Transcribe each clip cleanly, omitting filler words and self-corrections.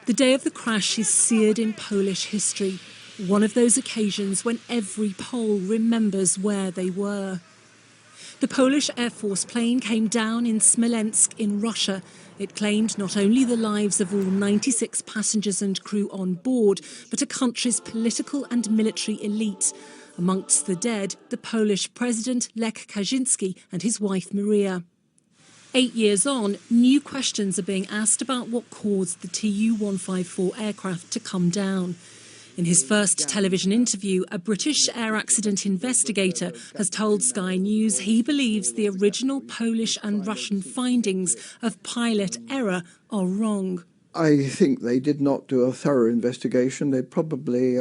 The day of the crash is seared in Polish history, one of those occasions when every Pole remembers where they were. The Polish Air Force plane came down in Smolensk in Russia. It claimed not only the lives of all 96 passengers and crew on board, but a country's political and military elite. Amongst the dead, the Polish President Lech Kaczynski and his wife Maria. 8 years on, new questions are being asked about what caused the Tu-154 aircraft to come down. In his first television interview, a British air accident investigator has told Sky News he believes the original Polish and Russian findings of pilot error are wrong. I think they did not do a thorough investigation. They probably,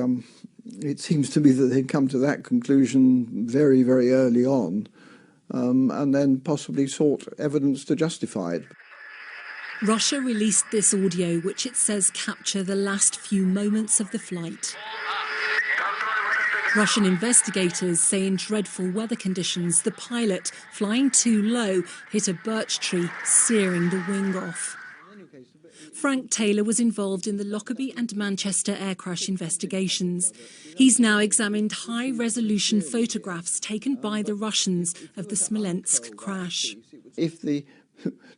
it seems to me that they'd come to that conclusion very, very early on, and then possibly sought evidence to justify it. Russia released this audio, which it says capture the last few moments of the flight. Russian investigators say in dreadful weather conditions, the pilot, flying too low, hit a birch tree, searing the wing off. Frank Taylor was involved in the Lockerbie and Manchester air crash investigations. He's now examined high-resolution photographs taken by the Russians of the Smolensk crash. If the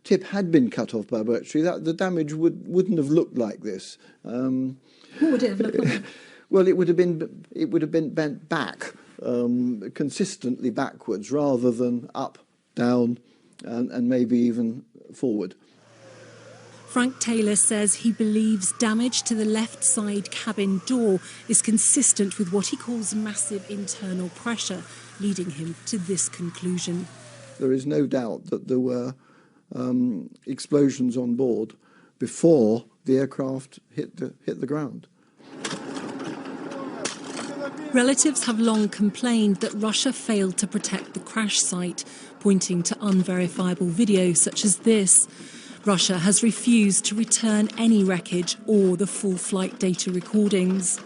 tip had been cut off by a birch tree, the damage wouldn't have looked like this. What would it have looked like? Well, it would have been bent back, consistently backwards, rather than up, down, and maybe even forward. Frank Taylor says he believes damage to the left side cabin door is consistent with what he calls massive internal pressure, leading him to this conclusion. There is no doubt that there were explosions on board before the aircraft hit the ground. Relatives have long complained that Russia failed to protect the crash site, pointing to unverifiable video such as this. Russia has refused to return any wreckage or the full flight data recordings.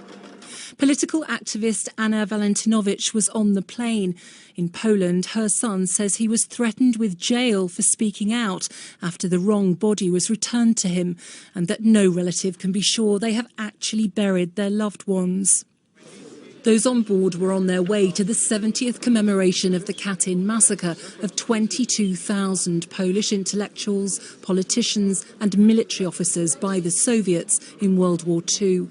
Political activist Anna Valentinovich was on the plane. In Poland, her son says he was threatened with jail for speaking out after the wrong body was returned to him, and that no relative can be sure they have actually buried their loved ones. Those on board were on their way to the 70th commemoration of the Katyn massacre of 22,000 Polish intellectuals, politicians and military officers by the Soviets in World War II.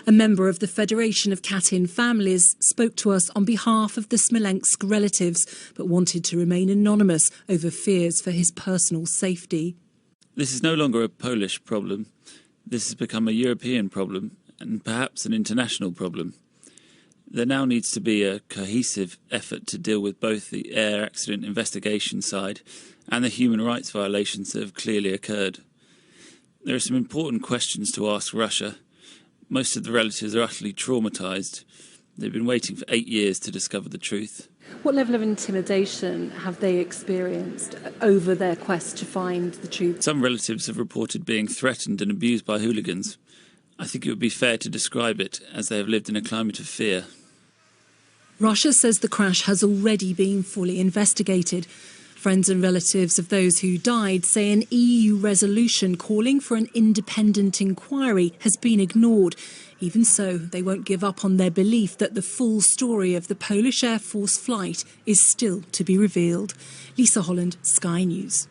A member of the Federation of Katyn Families spoke to us on behalf of the Smolensk relatives, but wanted to remain anonymous over fears for his personal safety. This is no longer a Polish problem. This has become a European problem and perhaps an international problem. There now needs to be a cohesive effort to deal with both the air accident investigation side and the human rights violations that have clearly occurred. There are some important questions to ask Russia. Most of the relatives are utterly traumatised. They've been waiting for 8 years to discover the truth. What level of intimidation have they experienced over their quest to find the truth? Some relatives have reported being threatened and abused by hooligans. I think it would be fair to describe it as they have lived in a climate of fear. Russia says the crash has already been fully investigated. Friends and relatives of those who died say an EU resolution calling for an independent inquiry has been ignored. Even so, they won't give up on their belief that the full story of the Polish Air Force flight is still to be revealed. Lisa Holland, Sky News.